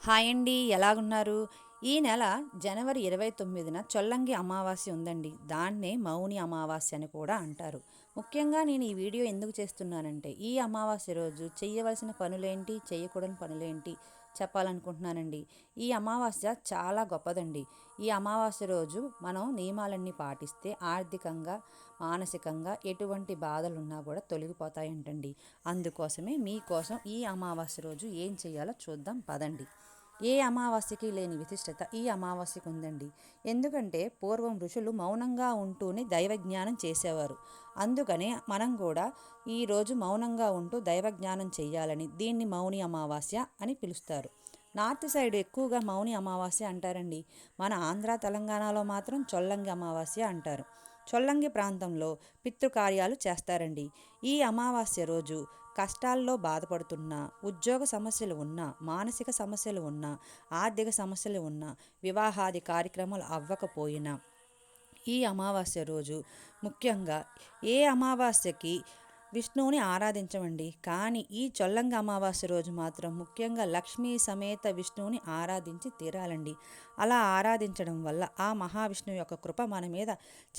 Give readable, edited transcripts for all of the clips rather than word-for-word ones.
Hi అండి, ఎలాగున్నారు? ఈ నెల జనవరి 29న చొల్లంగి అమావాస్య ఉందండి. దాన్నే మౌని అమావాస్య అని కూడా అంటారు. ముఖ్యంగా నేను ఈ వీడియో ఎందుకు చేస్తున్నానంటే, ఈ అమావాస్య రోజు చేయవలసిన పనులేంటి, చేయకూడని పనులేంటి చెప్పాలనుకుంటున్నానండి. ఈ అమావాస్య చాలా గొప్పదండి. ఈ అమావాస్య రోజు మనం నియమాలన్నీ పాటిస్తే ఆర్థికంగా, మానసికంగా ఎటువంటి బాధలున్నా కూడా తొలగిపోతాయంటండి. అందుకోసమే మీకోసం ఈ అమావాస్య రోజు ఏం చేయాలో చూద్దాం పదండి. ఏ అమావాస్యకి లేని విశిష్టత ఈ అమావాస్యకు ఉందండి. ఎందుకంటే పూర్వం ఋషులు మౌనంగా ఉంటూనే దైవజ్ఞానం చేసేవారు. అందుకనే మనం కూడా ఈరోజు మౌనంగా ఉంటూ దైవజ్ఞానం చెయ్యాలని దీన్ని మౌని అమావాస్య అని పిలుస్తారు. నార్త్ సైడ్ ఎక్కువగా మౌని అమావాస్య అంటారండి. మన ఆంధ్ర తెలంగాణలో మాత్రం చొల్లంగి అమావాస్య అంటారు. చొల్లంగి ప్రాంతంలో పితృకార్యాలు చేస్తారండి. ఈ అమావాస్య రోజు కష్టాల్లో బాధపడుతున్నా, ఉద్యోగ సమస్యలు ఉన్నా, మానసిక సమస్యలు ఉన్నా, ఆర్థిక సమస్యలు ఉన్నా, వివాహాది కార్యక్రమాలు అవ్వకపోయినా ఈ అమావాస్య రోజు ముఖ్యంగా ఏ అమావాస్యకి విష్ణువుని ఆరాధించమండి. కానీ ఈ చొల్లంగి అమావాస్య రోజు మాత్రం ముఖ్యంగా లక్ష్మీ సమేత విష్ణువుని ఆరాధించి తీరాలండి. అలా ఆరాధించడం వల్ల ఆ మహావిష్ణువు యొక్క కృప మన మీద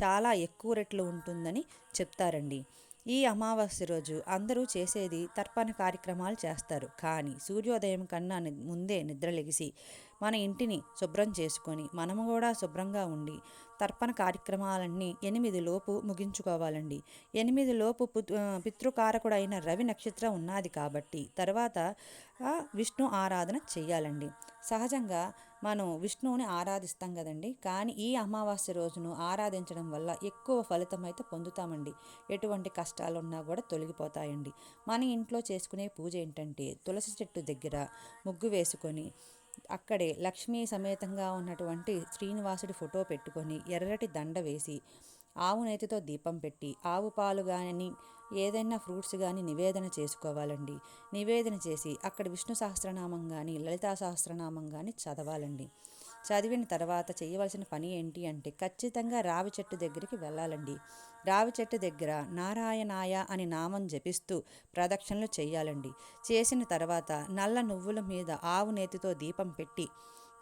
చాలా ఎక్కువ రెట్లు ఉంటుందని చెప్తారండి. ఈ అమావాస్య రోజు అందరూ చేసేది తర్పణ కార్యక్రమాలు చేస్తారు. కానీ సూర్యోదయం కన్నా ముందే నిద్రలెగిసి మన ఇంటిని శుభ్రం చేసుకొని మనము కూడా శుభ్రంగా ఉండి తర్పణ కార్యక్రమాలన్నీ 8 లోపు ముగించుకోవాలండి. 8 లోపు పితృకారకుడైన రవి నక్షత్రం ఉన్నది కాబట్టి తర్వాత విష్ణు ఆరాధన చెయ్యాలండి. సహజంగా మనం విష్ణువుని ఆరాధిస్తాం కదండి. కానీ ఈ అమావాస్య రోజును ఆరాధించడం వల్ల ఎక్కువ ఫలితం అయితే పొందుతామండి. ఎటువంటి కష్టాలున్నా కూడా తొలగిపోతాయండి. మన ఇంట్లో చేసుకునే పూజ ఏంటంటే తులసి చెట్టు దగ్గర ముగ్గు వేసుకొని అక్కడే లక్ష్మీ సమేతంగా ఉన్నటువంటి శ్రీనివాసుడి ఫోటో పెట్టుకొని ఎర్రటి దండ వేసి ఆవు నేతితో దీపం పెట్టి ఆవు పాలు కానీ ఏదైనా ఫ్రూట్స్ కానీ నివేదన చేసుకోవాలండి. నివేదన చేసి అక్కడ విష్ణు సహస్రనామం కానీ లలితా సహస్రనామం కానీ చదవాలండి. చదివిన తర్వాత చేయవలసిన పని ఏంటి అంటే ఖచ్చితంగా రావి చెట్టు దగ్గరికి వెళ్ళాలండి. రావి చెట్టు దగ్గర నారాయణాయ అని నామం జపిస్తూ ప్రదక్షిణలు చేయాలండి. చేసిన తర్వాత నల్ల నువ్వుల మీద ఆవు నేతితో దీపం పెట్టి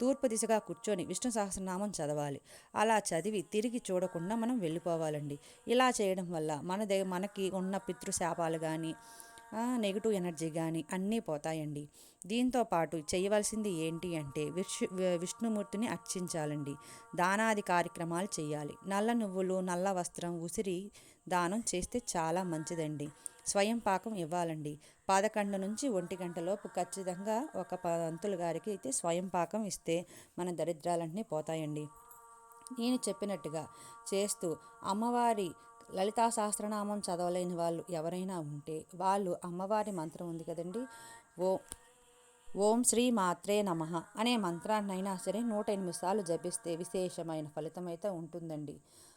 తూర్పు దిశగా కూర్చొని విష్ణు సహస్రనామం చదవాలి. అలా చదివి తిరిగి చూడకుండా మనం వెళ్ళిపోవాలండి. ఇలా చేయడం వల్ల మనకి ఉన్న పితృశాపాలు కానీ నెగిటివ్ ఎనర్జీ కానీ అన్నీ పోతాయండి. దీంతో పాటు చేయవలసింది ఏంటి అంటే విష్ణుమూర్తిని అర్చించాలండి. దానాది కార్యక్రమాలు చేయాలి. నల్ల నువ్వులు, నల్ల వస్త్రం, ఉసిరి దానం చేస్తే చాలా మంచిదండి. స్వయం పాకం ఇవ్వాలండి. 11 నుంచి 1 గంటలోపు ఖచ్చితంగా ఒక పంతులు గారికి అయితే స్వయం పాకం ఇస్తే మన దరిద్రాలన్నీ పోతాయండి. నేను చెప్పినట్టుగా చేస్తూ అమ్మవారి లలితా సహస్రనామం చదవలేని వాళ్ళు ఎవరైనా ఉంటే వాళ్ళు అమ్మవారి మంత్రం ఉంది కదండి, ఓ ఓం శ్రీ మాత్రే నమః అనే మంత్రాన్నైనా సరే 108 సార్లు జపిస్తే విశేషమైన ఫలితం అయితే ఉంటుందండి.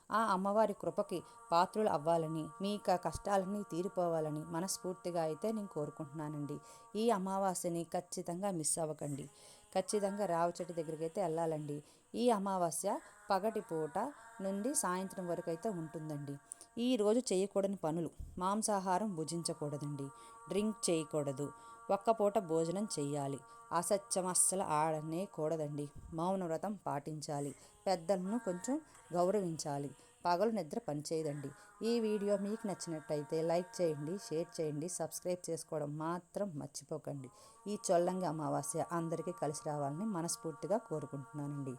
ఆ అమ్మవారి కృపకి పాత్రులు అవ్వాలని, మీ కష్టాలన్నీ తీరిపోవాలని మనస్ఫూర్తిగా అయితే నేను కోరుకుంటున్నానండి. ఈ అమావాస్యని ఖచ్చితంగా మిస్ అవ్వకండి. ఖచ్చితంగా రావి చెట్టు దగ్గరికి అయితే వెళ్ళాలండి. ఈ అమావాస్య పగటి పూట నుండి సాయంత్రం వరకు అయితే ఉంటుందండి. ఈరోజు చేయకూడని పనులు: మాంసాహారం భుజించకూడదండి, డ్రింక్ చేయకూడదు, ఒక్కపూట భోజనం చెయ్యాలి, అసత్యం అస్సలు ఆడనే కూడదండి, మౌనవ్రతం పాటించాలి, పెద్దలను కొంచెం గౌరవించాలి, పగలు నిద్ర పనిచేయదండి. ఈ వీడియో మీకు నచ్చినట్టయితే లైక్ చేయండి, షేర్ చేయండి, సబ్స్క్రైబ్ చేసుకోవడం మాత్రం మర్చిపోకండి. ఈ చొల్లంగి అమావాస్య అందరికీ కలిసి రావాలని మనస్ఫూర్తిగా కోరుకుంటున్నానండి.